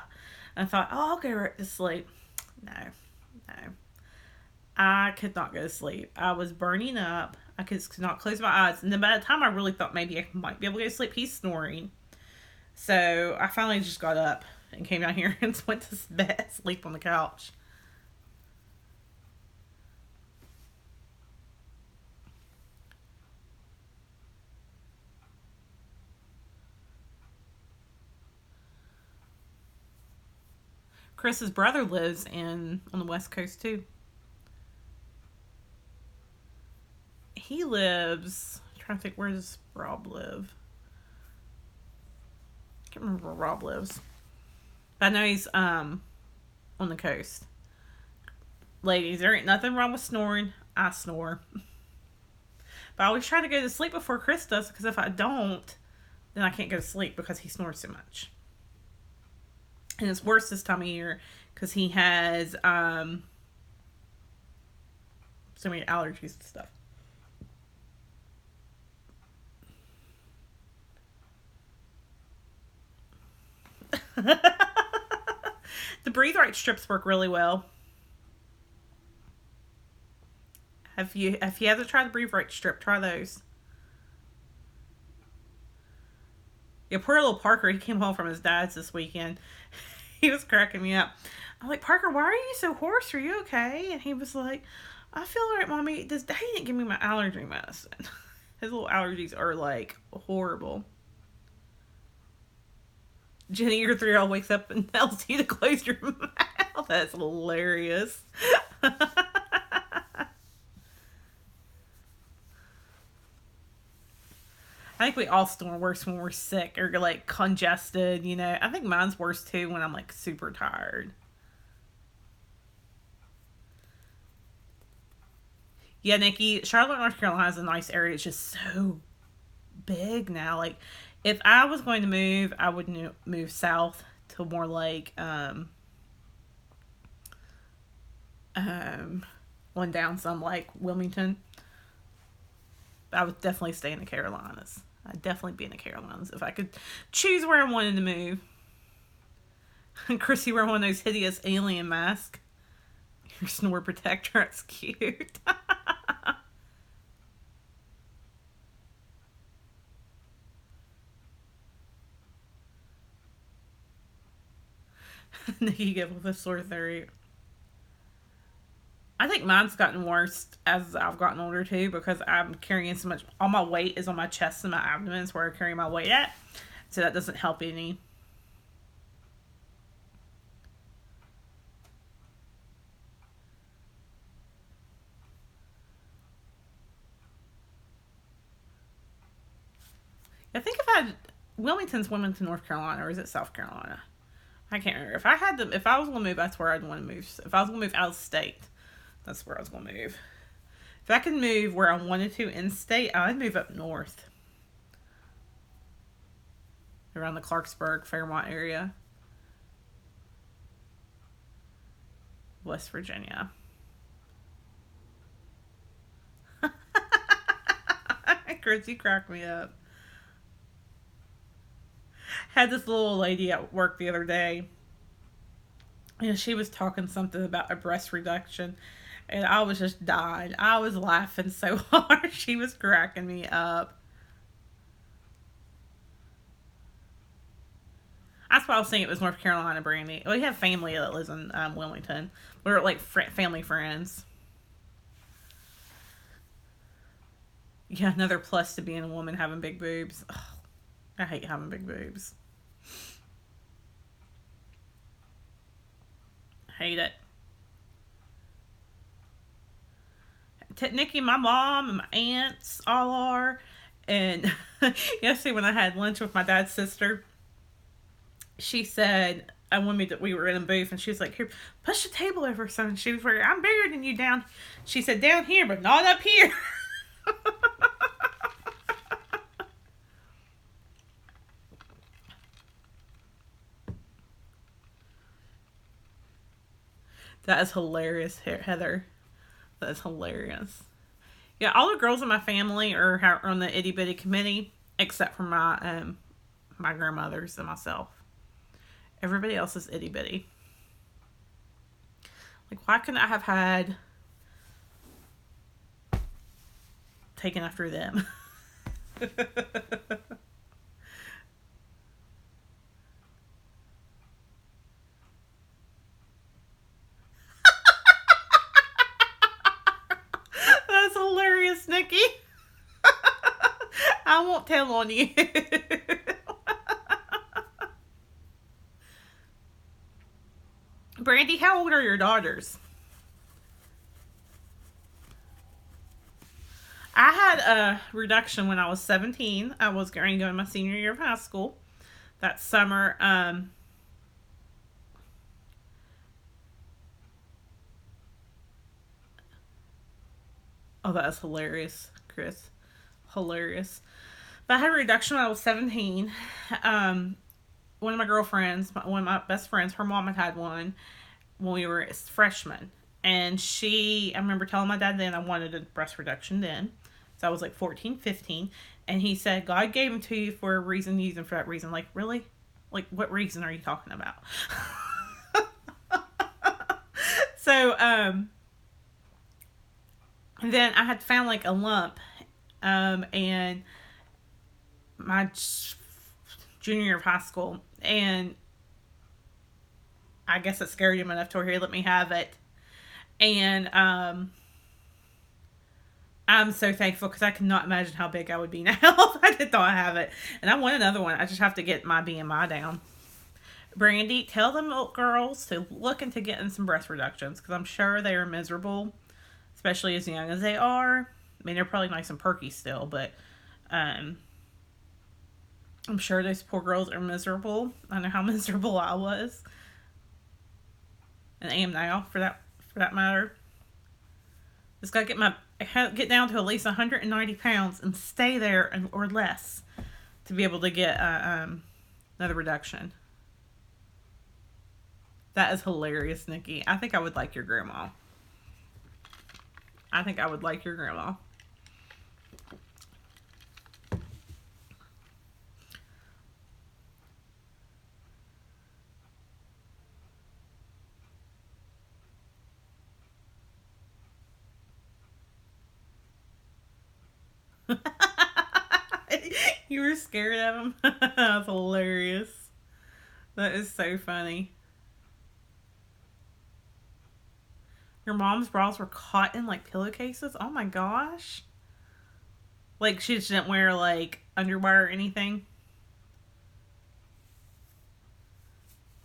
And I thought, "Oh, I'll go right to sleep." No, no, I could not go to sleep. I was burning up. I could not close my eyes, and then by the time I really thought maybe I might be able to go to sleep, he's snoring. So I finally just got up and came down here and went to bed, sleep on the couch. Chris's brother lives in on the West Coast too. He lives. I'm trying to think, where does Rob live? I can't remember where Rob lives, but I know he's on the coast. Ladies, there ain't nothing wrong with snoring. I snore, but I always try to go to sleep before Chris does, because if I don't, then I can't go to sleep because he snores so much. And it's worse this time of year because he has so many allergies and stuff. The breathe right strips work really well. If you haven't tried the breathe right strip, try those. Yeah, poor little Parker, he came home from his dad's this weekend. He was cracking me up. I'm like, "Parker, why are you so hoarse? Are you okay?" And he was like, "I feel alright, Mommy. This daddy didn't give me my allergy medicine." His little allergies are like horrible. Jenny, your 3-year-old, wakes up and tells you to close your mouth. That's hilarious. I think we all snore worse when we're sick or like congested, you know. I think mine's worse too when I'm like super tired. Yeah, Nikki, Charlotte, North Carolina is a nice area. It's just so big now. Like, if I was going to move, I would move south to more like um on down some like Wilmington. I would definitely stay in the Carolinas. I'd definitely be in the Carolinas if I could choose where I wanted to move. And Chrissy wear one of those hideous alien masks. Your snore protector. That's cute. You get with a sore throat. I think mine's gotten worse as I've gotten older too, because I'm carrying so much. All my weight is on my chest and my abdomen is where I carry my weight at. So that doesn't help any. I think if I had Wilmington, North Carolina, or is it South Carolina? I can't remember. If I was gonna move, that's where I'd want to move. If I was gonna move out of state, that's where I was gonna move. If I could move where I wanted to in state, I'd move up north, around the Clarksburg, Fairmont area, West Virginia. Chris, you cracked me up. Had this little lady at work the other day, and she was talking something about a breast reduction, and I was just dying. I was laughing so hard. She was cracking me up. That's why I was saying it was North Carolina, Brandy. We have family that lives in Wilmington. We're like family friends. Yeah, another plus to being a woman having big boobs. Ugh, I hate having big boobs. Hate it. Nikki, my mom and my aunts all are. And yesterday when I had lunch with my dad's sister, she said, I wanted me to, we were in a booth, and she was like, here, push the table over, son. She was like, I'm bigger than you down. She said, down here, but not up here. That is hilarious, Heather. That is hilarious. Yeah, all the girls in my family are on the itty bitty committee, except for my grandmothers and myself. Everybody else is itty bitty. Like, why couldn't I have had taken after them? That's hilarious, Nikki. I won't tell on you. Brandy, how old are your daughters? I had a reduction when I was 17. I was going to go in my senior year of high school that summer. Oh, that is hilarious, Chris. Hilarious. But I had a reduction when I was 17. One of my girlfriends, one of my best friends, her mom had one when we were freshmen. And I remember telling my dad then I wanted a breast reduction then. So I was like 14, 15. And he said, God gave them to you for a reason, use them for that reason. Like, really? Like, what reason are you talking about? So, then I had found like a lump, and my junior year of high school, and I guess it scared him enough to where he let me have it. And I'm so thankful because I cannot imagine how big I would be now if I did not have it. And I want another one. I just have to get my BMI down. Brandy, tell the milk girls to look into getting some breast reductions because I'm sure they are miserable, especially as young as they are. I mean, they're probably nice and perky still, but I'm sure those poor girls are miserable. I know how miserable I was, and I am now, for that matter. Just gotta get down to at least 190 pounds and stay there or less to be able to get another reduction. That is hilarious, Nikki. I think I would like your grandma. I think I would like your grandma. You were scared of him? That's hilarious. That is so funny. Your mom's bras were caught in like pillowcases? Oh my gosh. Like she just didn't wear like underwear or anything?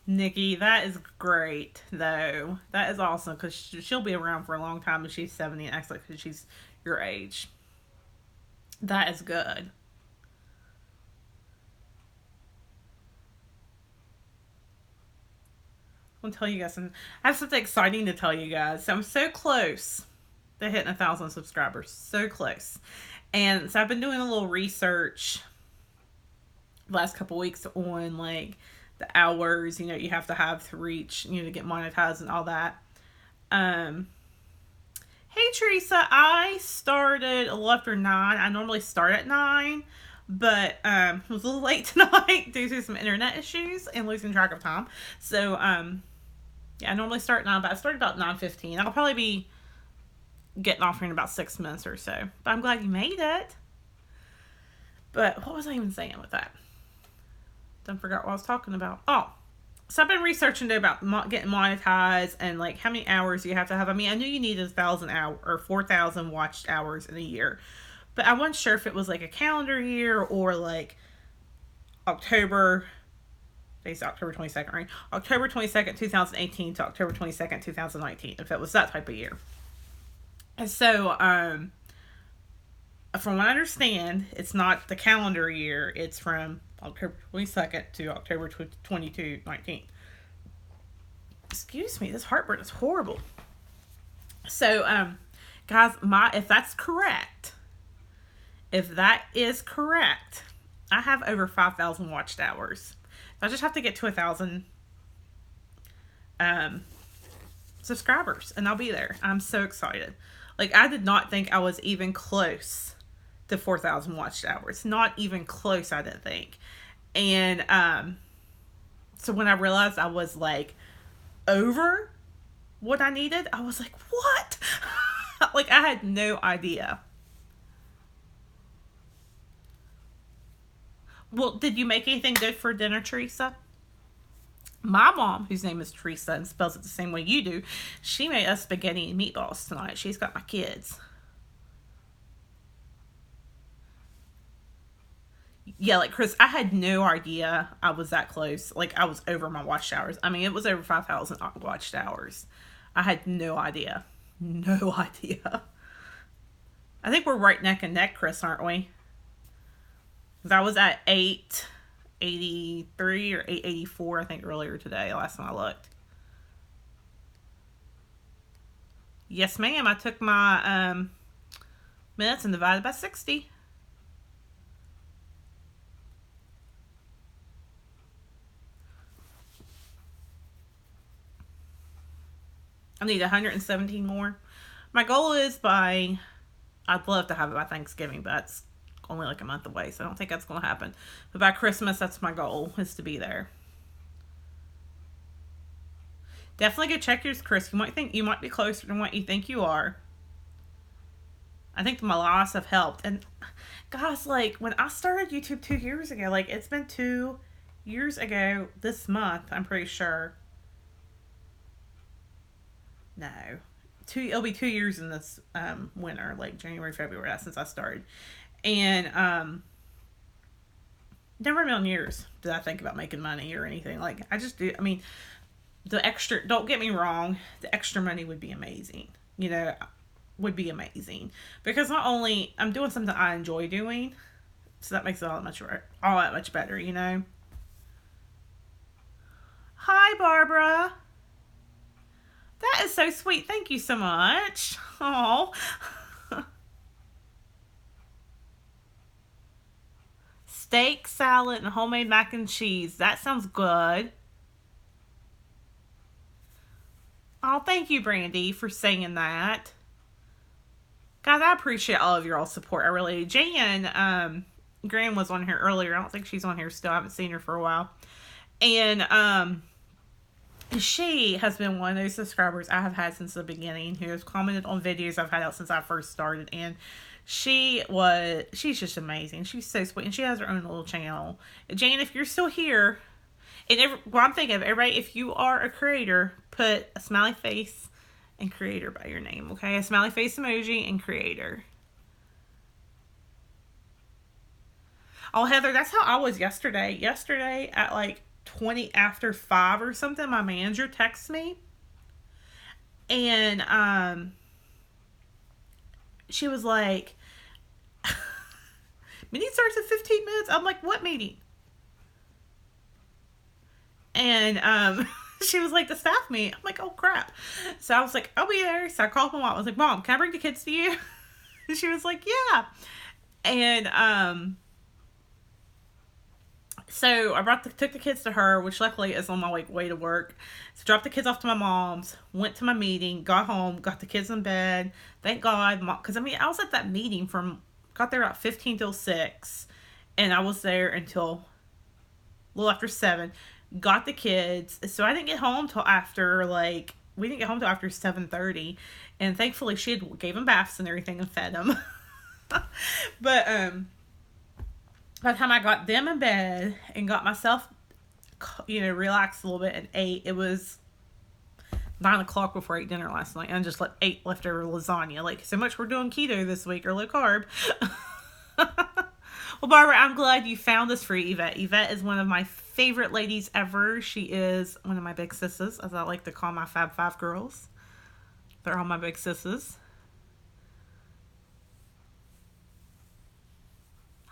Nikki, that is great though. That is awesome because she'll be around for a long time if she's 70 and acts like she's your age. That is good. I'll tell you guys something. I have something exciting to tell you guys. So I'm so close to hitting 1,000 subscribers. So close. And so I've been doing a little research the last couple weeks on like the hours, you have to have to reach, to get monetized and all that. Hey Teresa, I started a little after 9. I normally start at 9, but was a little late tonight due to some internet issues and losing track of time. So yeah, I normally start at 9, but I started about 9:15. I'll probably be getting off here in about 6 minutes or so. But I'm glad you made it. But what was I even saying with that? Don't forget what I was talking about. Oh, so I've been researching about getting monetized and like how many hours you have to have. I mean, I knew you needed 1,000 hours or 4,000 watched hours in a year, but I wasn't sure if it was like a calendar year or like October 22nd, right? October 22nd, 2018 to October 22nd, 2019, if it was that type of year. And so, from what I understand, it's not the calendar year. It's from October 22nd to October 22, 19th. Excuse me, this heartburn is horrible. So, guys, if that's correct, if that is correct, I have over 5,000 watched hours. I just have to get to 1,000 subscribers, and I'll be there. I'm so excited. Like, I did not think I was even close to 4,000 watched hours. Not even close, I didn't think. And so when I realized I was like over what I needed, I was like, what? Like, I had no idea. Well, did you make anything good for dinner, Teresa? My mom, whose name is Teresa and spells it the same way you do, she made us spaghetti and meatballs tonight. She's got my kids. Yeah, like, Chris, I had no idea I was that close. Like, I was over my watch hours. I mean, it was over 5,000 watched hours. I had no idea. No idea. I think we're right neck and neck, Chris, aren't we? Because I was at 883 or 884, I think, earlier today, last time I looked. Yes, ma'am. I took my minutes and divided by 60. I need 117 more. My goal is I'd love to have it by Thanksgiving, but that's only like a month away, so I don't think that's going to happen. But by Christmas, that's my goal, is to be there. Definitely go check yours, Chris. You might be closer than what you think you are. I think my loss have helped. And guys, like, when I started YouTube 2 years ago, like, it's been 2 years ago this month, I'm pretty sure. No. It'll be 2 years in this winter, like January, February, since I started. And never in a million years did I think about making money or anything. Like, I just do. I mean, don't get me wrong, the extra money would be amazing. You know, would be amazing. Because not only I'm doing something I enjoy doing, so that makes it all that much better, you know. Hi, Barbara. That is so sweet. Thank you so much. Oh. Steak, salad, and homemade mac and cheese. That sounds good. Oh, thank you, Brandy, for saying that. Guys, I appreciate all of your all support. I really do. Jan, Graham was on here earlier. I don't think she's on here still. I haven't seen her for a while. And, she has been one of those subscribers I have had since the beginning, who has commented on videos I've had out since I first started, and she's just amazing. She's so sweet, and she has her own little channel. Jane, if you're still here, and I'm thinking of everybody, if you are a creator, put a smiley face and creator by your name, okay? A smiley face emoji and creator. Oh, Heather, that's how I was yesterday. Yesterday at like 20 after 5 or something, my manager texts me, and she was like, meeting starts in 15 minutes. I'm like, what meeting? And she was like, the staff meet. I'm like, oh crap. So I was like, I'll be there. So I called my mom. I was like, Mom, can I bring the kids to you? And she was like, yeah. And so I took the kids to her, which luckily is on my way to work. So dropped the kids off to my mom's, went to my meeting, got home, got the kids in bed. Thank God, because I mean, I was at that meeting got there about 15 till 6, and I was there until a little after 7. Got the kids, so I didn't get home till after we didn't get home till after 7:30, and thankfully she gave them baths and everything and fed them. But by the time I got them in bed and got myself, relaxed a little bit and ate, it was 9 o'clock before I ate dinner last night, and just ate leftover lasagna. Like, so much we're doing keto this week, or low carb. Well, Barbara, I'm glad you found this for Yvette. Yvette is one of my favorite ladies ever. She is one of my big sisters, as I like to call my Fab Five girls. They're all my big sisters.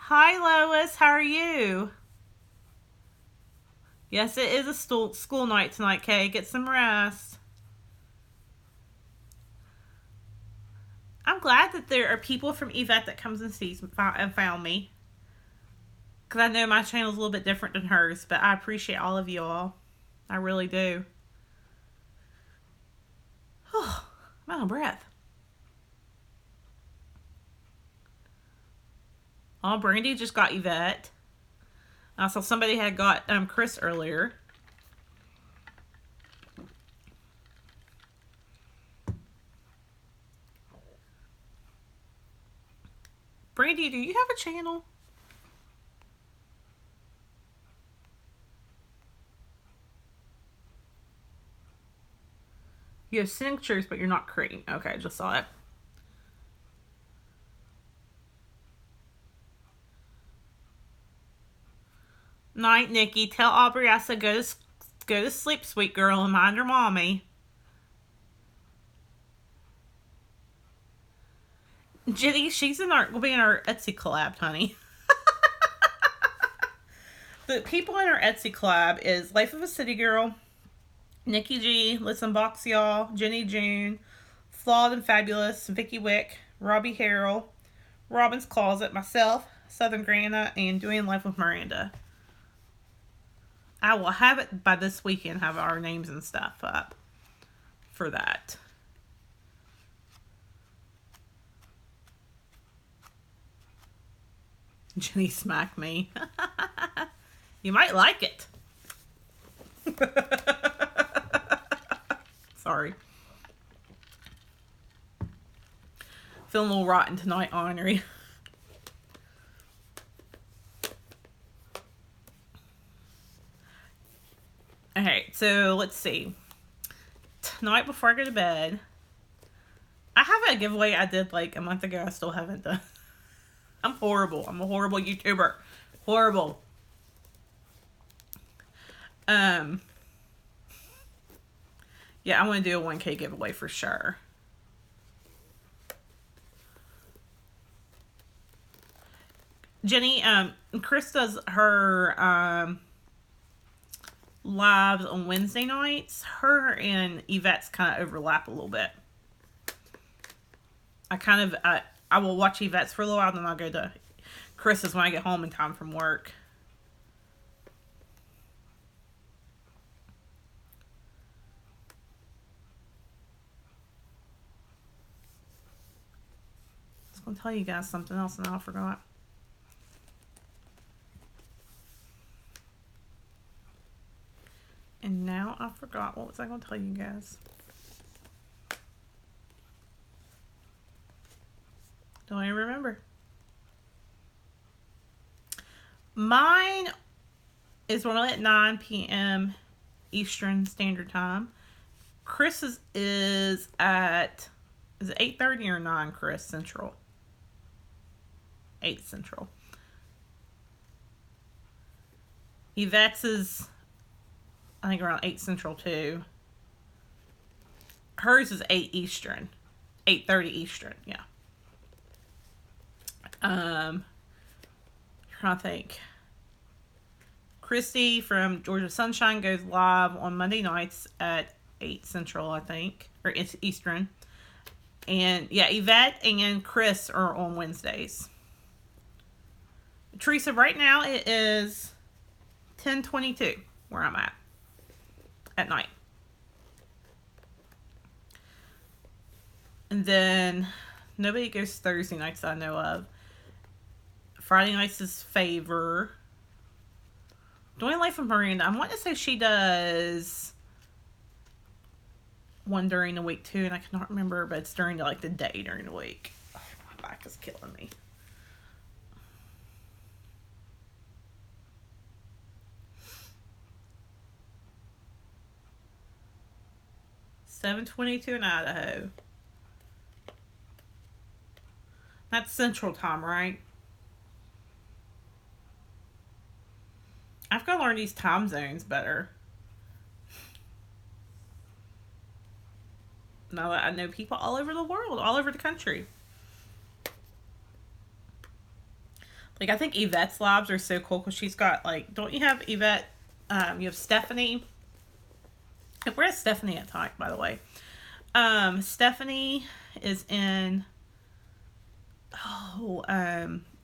Hi, Lois. How are you? Yes, it is a school night tonight, Kay. Get some rest. I'm glad that there are people from Yvette that comes and sees and found me. Because I know my channel's a little bit different than hers, but I appreciate all of you all. I really do. Oh, I'm out of breath. Oh, Brandy just got Yvette. I saw somebody had got Chris earlier. Brandy, do you have a channel? You have signatures, but you're not creating. Okay, I just saw it. Night, Nikki. Tell Aubrey I said go to sleep, sweet girl, and mind your mommy. Jenny, will be in our Etsy collab, honey. The people in our Etsy collab is Life of a City Girl, Nikki G, Listen Box Y'all, Jenny June, Flawed and Fabulous, Vicky Wick, Robbie Harrell, Robin's Closet, myself, Southern Grana, and Doing Life with Miranda. I will have it by this weekend, have our names and stuff up for that. Jenny smacked me. You might like it. Sorry. Feeling a little rotten tonight, Henri. Okay, so let's see. Tonight before I go to bed, I have a giveaway I did like a month ago. I still haven't done. I'm horrible. I'm a horrible YouTuber. Horrible. Yeah, I want to do a 1K giveaway for sure. Jenny, Chris does her lives on Wednesday nights. Her and Yvette's kind of overlap a little bit. I will watch Yvette's for a little while, then I'll go to Chris's when I get home in time from work. I was going to tell you guys something else and I forgot. And now I forgot. What was I going to tell you guys? Don't even remember. Mine is normally at 9 p.m. Eastern Standard Time. Chris's is it 8:30 or 9, Chris, Central? 8 Central. Yvette's is, I think, around 8 Central too. Hers is 8 Eastern. 8:30 Eastern, yeah. Trying to think. Christy from Georgia Sunshine goes live on Monday nights at 8 Central, I think. Or it's Eastern. And yeah, Yvette and Chris are on Wednesdays. Teresa, right now it is 10:22 where I'm at night. And then nobody goes Thursday nights that I know of. Friday nights is Favor. Doing Life with Miranda, I want to say she does one during the week too, and I cannot remember, but it's during the day during the week. Oh, my back is killing me. $7:22 in Idaho. That's Central Time, right? I've got to learn these time zones better. Now that I know people all over the world, all over the country. Like, I think Yvette's lives are so cool because she's got, like, don't you have Yvette? You have Stephanie. Where is Stephanie at tonight, by the way? Stephanie is in,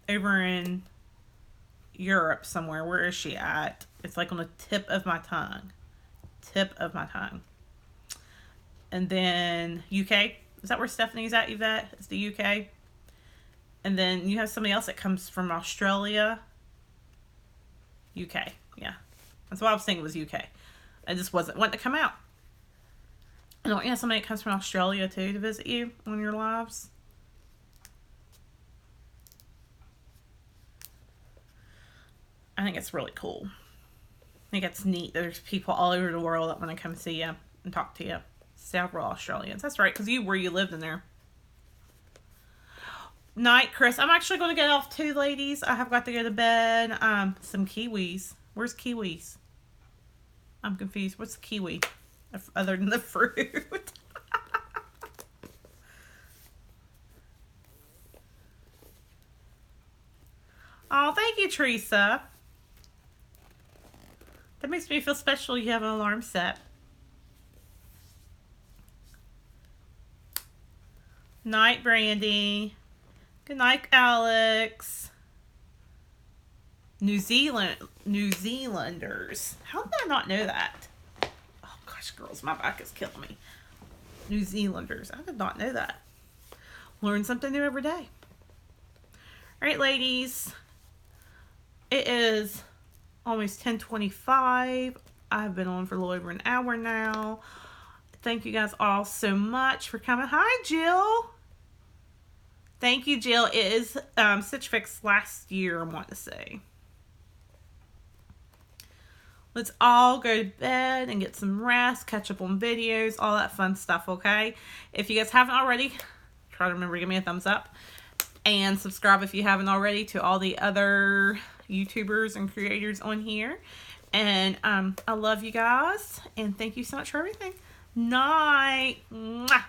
over in Europe somewhere. Where is she at? It's like on the tip of my tongue. Tip of my tongue. And then UK. Is that where Stephanie's at, Yvette? It's the UK. And then you have somebody else that comes from Australia. UK. Yeah. That's what I was thinking was UK. It just wasn't wanting to come out. And don't you have somebody that comes from Australia too to visit you on your lives? I think it's really cool. I think it's neat. There's people all over the world that want to come see you and talk to you. Several Australians. That's right, because you lived in there. Night, Chris. I'm actually going to get off too, ladies. I have got to go to bed. Some kiwis. Where's kiwis? I'm confused. What's the kiwi? Other than the fruit. Oh, thank you, Teresa. That makes me feel special. You have an alarm set. Night, Brandy. Good night, Alex. New Zealanders. How did I not know that? Oh gosh, girls, my back is killing me. New Zealanders. I did not know that. Learn something new every day. All right, ladies. It is almost 10:25. I've been on for a little over an hour now. Thank you guys all so much for coming. Hi, Jill. Thank you, Jill. It is Stitch Fix last year, I want to say. Let's all go to bed and get some rest, catch up on videos, all that fun stuff, okay? If you guys haven't already, try to remember to give me a thumbs up. And subscribe if you haven't already to all the other YouTubers and creators on here. And I love you guys. And thank you so much for everything. Night. Mwah.